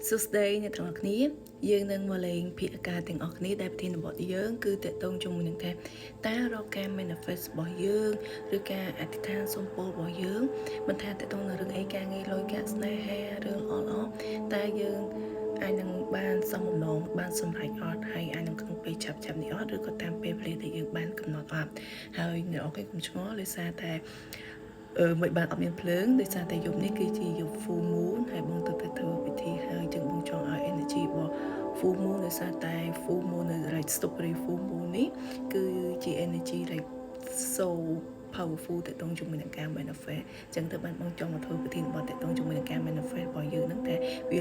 សួស្តីអ្នកទាំងអស់គ្នាយើងនឹងមកលេងភាគការទាំងអស់គ្នាដែលប្រធានបទយើងគឺតកតងជាមួយនឹងថាតើរកការ manifest របស់យើងឬការអធិដ្ឋានសុំពររបស់យើងមិនថាតកតងនឹងរឿងអីការងារលុយកាក់ស្នេហារឿងល្អតើយើងអាចនឹងបានសំបំណងបានសម្រេចអត់ហើយអាចនឹងក្នុងពេលឆាប់នេះអត់ឬក៏តាមពេលវេលាដែលយើងបានកំណត់អត់ហើយអ្នកនរកុំឆ្ងល់ដោយសារតែមិនបានអត់មានភ្លើងដោយសារតែយប់នេះគឺជាយប់ full moon ហើយបងទៅធ្វើពិធីហើយចឹងបងចង់ឲ្យ energy របស់ full moon ដោយសារតែ full moon នៅ right strawberry full moon នេះគឺជា energy like so powerful តកតងជាមួយនឹងការ manifest ចឹងទៅបានបងចង់មកធ្វើពិធីបទតកតងជាមួយនឹងការ manifest របស់យើងហ្នឹងតែវា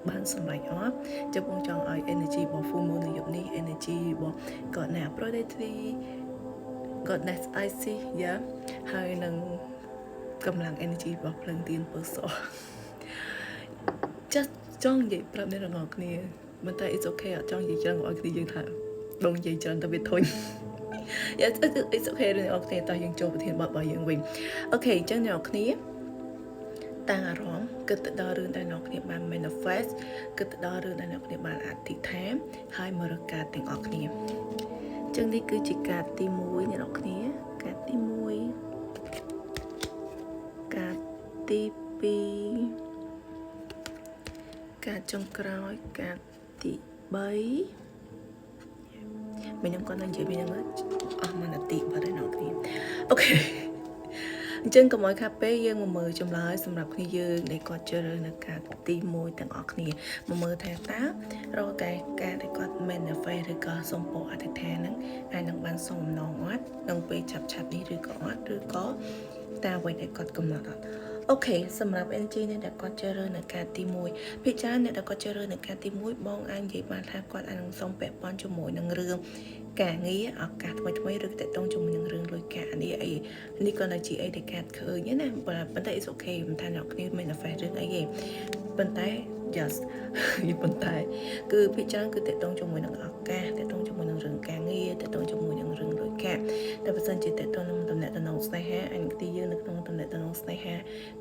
បានសម្រេចអត់ចឹងបងចង់ឲ្យ energy របស់ full moon នៅយប់នេះ energy របស់ God now Aphrodite Goddess Isis យ៉ាហើយនឹងកម្លាំង energy របស់ភ្លើងទៀនពើសjust ចង់និយាយប្រាប់អ្នកទាំងអស់គ្នាមិនតែ it's okay អត់ចង់និយាយច្រើនឲ្យគ្នាយើងថាបងនិយាយច្រើនទៅវាធុញ yes it's okay អ្នកទាំងអស់គ្នាតោះយើងចូលប្រធានបទរបស់យើងវិញអូខេអញ្ចឹងអ្នកទាំងអស់គ្នាតាំងអារម្មណ៍គិតទៅដល់រឿងដែលអ្នកគ្នាបាន manifest គិតទៅដល់រឿងដែលអ្នកគ្នាបានអធិដ្ឋានហើយមករកការទាំងអស់គ្នាចឹងនេះគឺជាការទី1អ្នកនរគ្នាការទី1ការទី2ការចុងក្រោយការទី3មិនខ្ញុំគាត់នឹងនិយាយពីហ្នឹងអស់មួយនាទីបាត់ហើយអ្នកនរគ្នាអូខេអញ្ចឹងកុំឲ្យខាប់ពេលយើងមកមើលចម្លើយសម្រាប់គ្នាយើងដែលគាត់ជ្រើសរើសនៅការទី1ទាំងអស់គ្នាមកមើលថាតើរកការដែលគាត់ manifest ឬក៏សុំពរអធិដ្ឋានហ្នឹងអាចនឹងបានសុំអំណងអត់ក្នុងពេលឆាប់នេះឬក៏អត់ឬក៏តើអ្វីដែលគាត់កំណត់អត់អូខេសម្រាប់ energy នេះដែលគាត់ជ្រើសរើសនៅការទី1ភាគច្រើនអ្នកដែលគាត់ជ្រើសរើសនៅការទី1បងអាចនិយាយបានថាគាត់អាចនឹងសុំពាក់ព័ន្ធជាមួយនឹងរឿងការងារឱកាសថ្មីឬតកតងជាមួយនឹងរឿងលុយកាក់នេះអីនេះក៏នៅជាអីដែលកាត់ឃើញណាប៉ុន្តែ it's okay មិនថាអ្នកគ្នា manifest រឿងអីទេប៉ុន្តែ just ប៉ុន្តែគឺភាគច្រើនគឺតកតងជាមួយនឹងឱកាសតកតងជាមួយនឹងរឿងការងារតកតងជាមួយនឹងរឿងលុយកាក់តែបើសិនជាតកតងនឹងតំណែងស្នេហាអញទីយើងនៅក្នុងតំណែងស្នេហា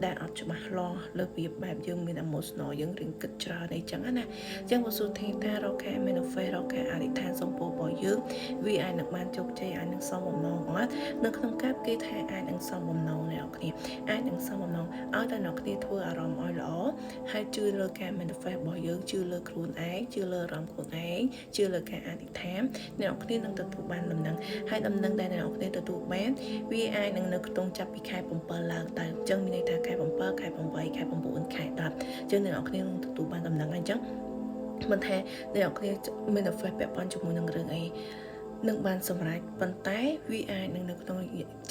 ដែលអត់ច្បាស់លាស់លើពីបែបយើងមាន emotional យើងរៀងគិតច្រើនអីចឹងណាអញ្ចឹងបើសួរថារកការ manifest រកការអធិដ្ឋានសុំពររបស់យើងវាអាចនឹងបានជោគជ័យអាចនឹងសមបំណងអត់នៅក្នុងកាប់គេថាអាចនឹងសមបំណងអ្នកគ្នាអាចនឹងសមបំណងឲ្យតែអ្នកគ្នាធ្វើអារម្មណ៍ឲ្យល្អហើយជឿលើការ manifest របស់យើងជឿលើខ្លួនឯងជឿលើអារម្មណ៍ខ្លួនឯងជឿលើការអធិដ្ឋានអ្នកគ្នានឹងទទួលបានដំណឹងហើយដំណឹងដែលអ្នកគ្នាទទួលបានវាអាចនឹងនៅក្នុងចាប់ពីខែ7ឡើងទៅអញ្ចឹងមានន័យថាខែ7ខែ8ខែ9ខែ10អញ្ចឹងអ្នកគ្នានឹងទទួលបានដំណឹងហើយអញ្ចឹងមិនថាអ្នកគ្នា manifest ពាក់ព័ន្ធជាមួយនឹងរឿងអីនឹងបានសម្រេចប៉ុន្តែវាអាចនឹងនៅក្នុង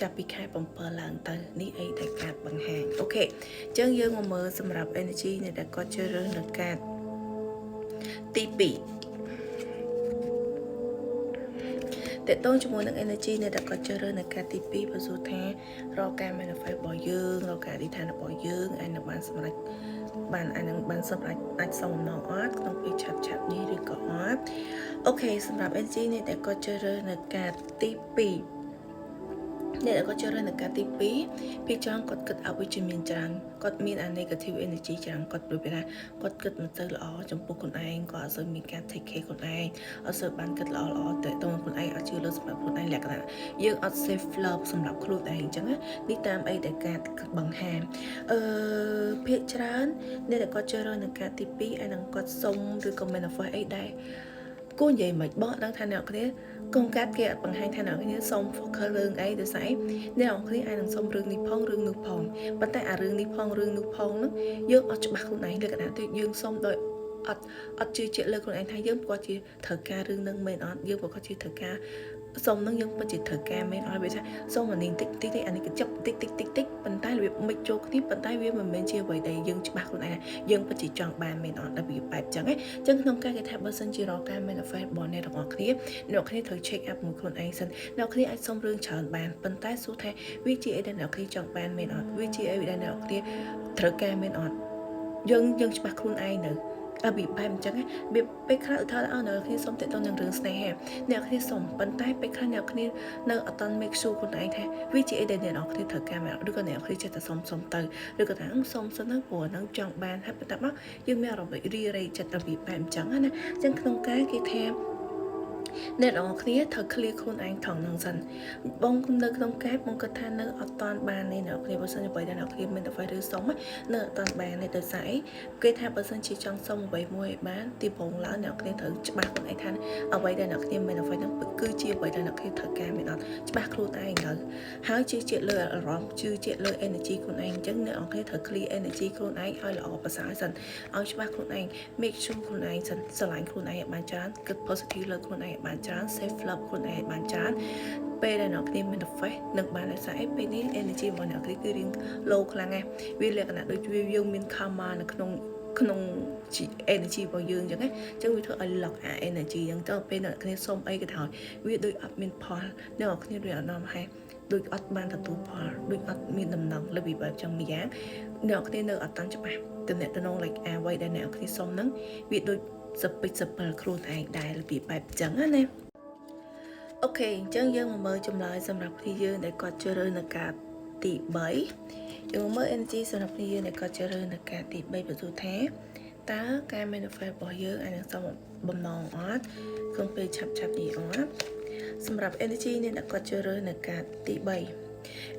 ចាប់ពីខែ7ឡើងទៅនេះអីដែលកាត់បង្ហាញអូខេអញ្ចឹងយើងមកមើលសម្រាប់ energy នៃដែលគាត់ជ្រើសរើសនៅកាត់ទី2តកតងជាមួយនឹង energy នៃដែលគាត់ជ្រើសរើសនៅកាត់ទី2បើសួរថារកការ manifest របស់យើងរកការអធិដ្ឋានរបស់យើងអាចនឹងបានសម្រេចបានអាចនឹងបានសម្រេចអាចសំណងអត់ក្នុងពេលឆាប់នេះឬក៏អត់អូខេសម្រាប់ energy នេះដែលគាត់ជ្រើសរើសនៅការទី2អ្នកដែលគាត់ជ្រើសរើសនៅការទី2ពីចង់គាត់គិតអវិជ្ជមានច្រើនគាត់មាន negative energy ច្រើនគាត់ដូចថាគាត់គិតមិនទៅល្អចំពោះខ្លួនឯងគាត់អត់សូវមានការ take care ខ្លួនឯងអត់សូវបានគិតល្អទៅតខ្លួនឯងអត់ជឿលើសម្រាប់ខ្លួនឯងលក្ខណៈយើងអត់ safe love សម្រាប់ខ្លួនឯងអញ្ចឹងនេះតាមអីដែលការបង្ហាញភាគច្រើនអ្នកដែលគាត់ជ្រើសរើសនៅការទី2ហើយនឹងគាត់សុំឬក៏ manifest អីដែរគួរនិយាយមិនបងដឹងថាអ្នកគ្នាកុំកាត់គេអត់បង្ហាញថាអ្នកគ្នាសុំ focus រឿងអីទៅស្អីអ្នកគ្នាអាចនឹងសុំរឿងនេះផងរឿងនោះផងប៉ុន្តែអារឿងនេះផងរឿងនោះផងហ្នឹងយើងអត់ច្បាស់ខ្លួនឯងលក្ខណៈទៅយើងសុំដោយអត់ជឿជាក់លើខ្លួនឯងថាយើងគាត់ជាត្រូវការរឿងហ្នឹងមែនអត់យើងគាត់ជាត្រូវការសុំហ្នឹងយើងពិតជាត្រូវការមែនអត់វាថាសុំអានេះតិចអានេះក៏ចាប់តិចប៉ុន្តែរបៀបមិនចូលគ្នាប៉ុន្តែវាមិនមែនជាអ្វីដែលយើងច្បាស់ខ្លួនឯងយើងពិតជាចង់បានមែនអត់ដល់វាបែបចឹងអញ្ចឹងក្នុងការគេថាបើសិនជារកការ manifest របស់អ្នកទាំងអស់គ្នាអ្នកគ្នាត្រូវ check up មួយខ្លួនឯងសិនអ្នកគ្នាអាចសុំរឿងច្រើនបានប៉ុន្តែសួរថាវាជាអីដែលអ្នកគ្នាចង់បានមែនអត់វាជាអីដែលអ្នកគ្នាត្រូវការមែនអត់យើងច្បាស់ខ្លួនឯងនៅ bị bài chẳng ấy bị khai thao ở nơi khi xong tại tôi năng lượng này hè nếu khi xong bắn tay bị khai nếu khi nơi ở toàn make sure con anh thế vì chị để nó khi thật cam mà đứa con nếu khi chết ta xong xong từ đứa con thằng xong xong nó của nó chọn bàn hay bắt bắt nhưng mà rồi bị đi đây chết ta bị bài chẳng á nè chẳng không cái theo nên ở kia thật clear con anh thằng năng dần bông nơi không kép bông cơ than nơi ở toàn bàn này nó kia bớt sân vậy là kia mình phải đưa sống á nơi toàn bàn này từ giải cái theo bớt sân chỉ trong sông bảy mươi bán tìm bông lá nào kia thử ba con anh than ở vậy đây là kia mình phải nắm cứ chia vậy đây là kia thật ca mình nói ba luôn anh nữa háo chưa chuyện lời ở rộng chưa chuyện lời energy con anh chắc nữa ở kia thật clear energy con anh hay là ở bớt sáng dần ở ba con anh make sure con anh dần sờ lạnh con anh bạn chán cứ positive lời con anh bạn chán safe love ខ្លួនឯងបានច្រើនពេលដែលអ្នកគ្នាមាន face នឹងបានរក្សាពេលនេះ energy របស់អ្នកគ្នាគឺរៀង low ខ្លាំងណាស់វាលក្ខណៈដូចយើងមាន karma នៅក្នុង energy របស់យើងអញ្ចឹងណាអញ្ចឹងវាធ្វើឲ្យ lock អា energy អញ្ចឹងទៅពេលអ្នកគ្នាសុំអីក៏ដោយវាដូចអត់មានផលអ្នកគ្នារៀងអត់នាំហេតុដូចអត់បានទទួលផលដូចអត់មានដំណឹងលើពីបែបចឹងម្យ៉ាងអ្នកគ្នានៅអត់តាំងច្បាស់តំណែង like អ្វីដែលអ្នកគ្នាសុំហ្នឹងវាដូចសពិចសពិលខ្លួនឯងដែររបៀបបែបចឹងណាអូខេអញ្ចឹងយើងមកមើលចម្លើយសម្រាប់គ្នាយើងដែលគាត់ជ្រើសរើសនៅការទី3យើងមកមើល energy សម្រាប់គ្នាយើងដែលគាត់ជ្រើសរើសនៅការទី3បន្ទូថាតើការ manifest របស់យើងអាចនឹងសមបំណងអត់ក្នុងពេលឆាប់នេះអត់សម្រាប់ energy នេះដែលគាត់ជ្រើសរើសនៅការទី3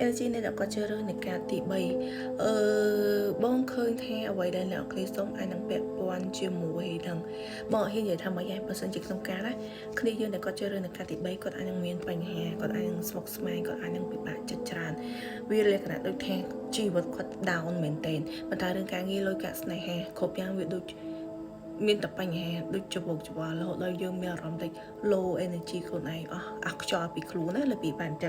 energy នេះដែលគាត់ជ្រើសរើសនៅការទី3បងឃើញថាអ្វីដែលអ្នកគ្រីសុំអាចនឹងពាក់ព័ន្ធជាមួយនឹងបងហ៊ាននិយាយថាមិនយ៉ាងបើសិនជាក្នុងការណាគ្នាយើងដែលគាត់ជ្រើសរើសនៅការទី3គាត់អាចនឹងមានបញ្ហាគាត់អាចនឹងស្មុគស្មាញគាត់អាចនឹងពិបាកចិត្តច្រើនវាលក្ខណៈដូចថាជីវិតគាត់ down មែនទែនប៉ុន្តែរឿងការងារលុយកាក់ស្នេហាគ្រប់យ៉ាងវាដូចមានតែបញ្ហាដូចច្បុកច្បល់រហូតដល់យើងមានអារម្មណ៍ថា low energy ខ្លួនឯងអស់ខ្យល់ពីខ្លួនណាលើពីបានអញ្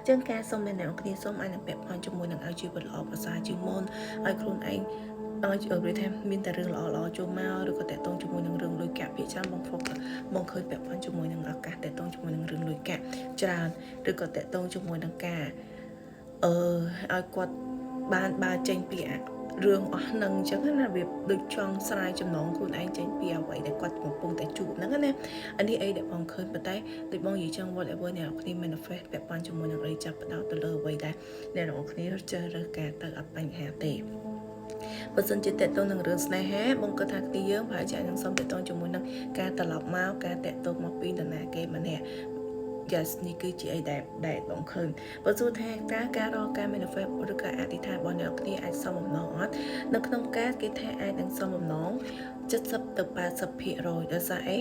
ចឹងការសុំនៅអ្នកគ្នាសុំឲ្យនឹងពាក់ព័ន្ធជាមួយនឹងឲ្យជីវិតល្អប្រសើរជាងមុនឲ្យខ្លួនឯងឲ្យនិយាយថាមានតែរឿងល្អចូលមកឬក៏តាក់ទងជាមួយនឹងរឿងលុយកាក់ភាគច្រើនបង focus បងឃើញពាក់ព័ន្ធជាមួយនឹងឱកាសតាក់ទងជាមួយនឹងរឿងលុយកាក់ច្រើនឬក៏តាក់ទងជាមួយនឹងការឲ្យគាត់បានបើចេញពីរឿងអស់នឹងអញ្ចឹងណាវាដូចចង់ស្រាយចំណងខ្លួនឯងចេញពីអ្វីដែលគាត់កំពុងតែជួបហ្នឹងណាអានេះអីដែលបងឃើញប៉ុន្តែដូចបងនិយាយចឹង whatever អ្នកនរគ្នា manifest ពាក់ព័ន្ធជាមួយនឹងអីចាប់ផ្ដោតទៅលើអ្វីដែលអ្នកនរគ្នាជ្រើសរើសការទៅអត់បញ្ហាទេបើសិនជាតេតងនឹងរឿងស្នេហាបងគិតថាគ្នាយើងប្រហែលជានឹងសុំតេតងជាមួយនឹងការត្រឡប់មកការតេតងមកពីដំណើរគេម្នាក់yes នេះគឺជាអីដែលបងឃើញបើសួរថាការរកការ manifest ឬក៏អធិដ្ឋានរបស់អ្នកគ្នាអាចសមបំណងអត់នៅក្នុងការគេថាអាចនឹងសមបំណង70 ទៅ 80% ដោយសារអី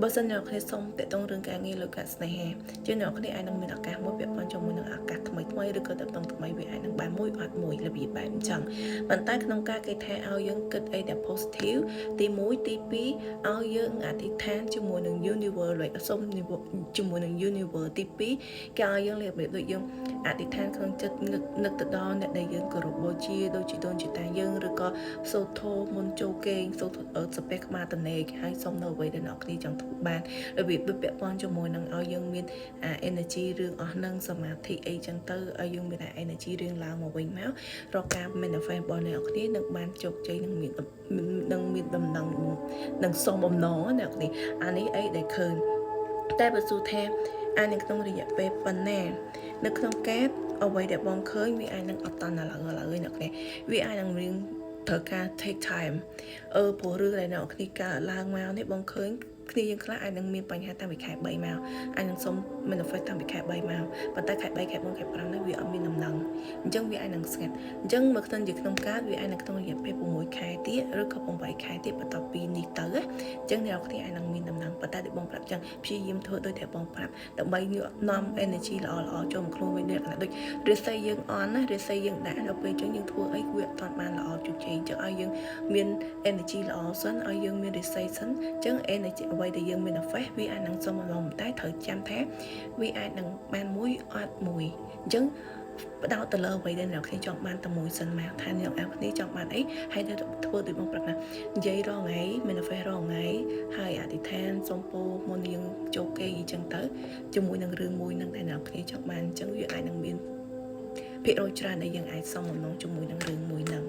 បើសិនអ្នកគ្នាសុំតេតងរឿងការងារលើការស្នេហាជាអ្នកគ្នាអាចនឹងមានឱកាសមួយពាក់ព័ន្ធជាមួយនឹងឱកាសថ្មីឬក៏តេតងថ្មីវាអាចនឹងបានមួយអត់មួយរបៀបបែបអញ្ចឹងប៉ុន្តែក្នុងការគេថាឲ្យយើងគិតអីដែល positive ទី1ទី2ឲ្យយើងអធិដ្ឋានជាមួយនឹង universe like សុំជាមួយនឹង universe ទី2គេឲ្យយើងរៀបដូចយើងអធិដ្ឋានក្នុងចិត្តនឹកទៅដល់អ្នកដែលយើងគោរពបូជាដូចជាដូនជាតាយើងឬក៏សូត្រធម៌មុនចូលគេងសូត្រសាពះក្បាលតនេគេឲ្យសុំនៅអ្វីដែលអ្នកគ្នាចង់បានរបៀបដូចពាក់ព័ន្ធជាមួយនឹងឲ្យយើងមានenergy រឿងអស់នឹងសមាធិអីចឹងទៅឲ្យយើងមាន energy រឿងឡើងមកវិញមករកការ manifest របស់អ្នកគ្នានឹងបានជោគជ័យនឹងមានដំណឹងនឹងសមបំណងអ្នកគ្នាអានេះអីដែលឃើញតែបើសួរថាអានៅក្នុងរយៈពេលប៉ុណ្ណានៅក្នុងការអ្វីដែលបងឃើញវាអាចនឹងអត់តាន់ឡើយអ្នកគ្នាវាអាចនឹងរៀងត្រូវការ take time ព្រោះរឿងដែលអ្នកគ្នាកើតឡើងមកនេះបងឃើញគ្នាយើងខ្លះអាចនឹងមានបញ្ហាតាំងពីខែ3មកអាចនឹងសុំ manifest តាំងពីខែ3មកប៉ុន្តែខែ3ខែ4ខែ5នេះវាអត់មានដំណឹងអញ្ចឹងវាអាចនឹងស្ងាត់អញ្ចឹងមើលឃើញជាក្នុងការវាអាចនៅក្នុងរយៈពេល6ខែទៀតឬក៏8ខែទៀតបន្ទាប់ពីនេះទៅអញ្ចឹងអ្នកគ្នាអាចនឹងមានដំណឹងប៉ុន្តែដូចបងប្រាប់អញ្ចឹងព្យាយាមធ្វើដូចតែបងប្រាប់ដើម្បីនាំ energy ល្អចូលមកខ្លួនវិញដូចរាសីយើងអន់ណារាសីយើងដាក់ដល់ពេលអញ្ចឹងយើងធ្វើអីវាអត់បានល្អជោគជ័យអញ្ចឹងឲ្យយើងមាន energy ល្អសិនឲ្យយើងមានរាសីសិនអញ្ចឹង energyអ្វីដែលយើងមាន face វាអាចនឹងសមម្ដងតែត្រូវចាំថាវាអាចនឹងបានមួយអត់មួយអញ្ចឹងបដោតទៅលើអ្វីដែលអ្នកគ្នាចង់បានតែមួយសិនមកថាអ្នកគ្នាចង់បានអីហើយទៅធ្វើដូចបងប្រាប់ណានិយាយរងថ្ងៃ manifest រងថ្ងៃហើយអធិដ្ឋានសុំពោមុនយើងចូលគេអញ្ចឹងទៅជាមួយនឹងរឿងមួយនឹងដែលអ្នកគ្នាចង់បានអញ្ចឹងវាអាចនឹងមានភាគរយច្រើនដែលយើងអាចសមបំណងជាមួយនឹងរឿងមួយហ្នឹង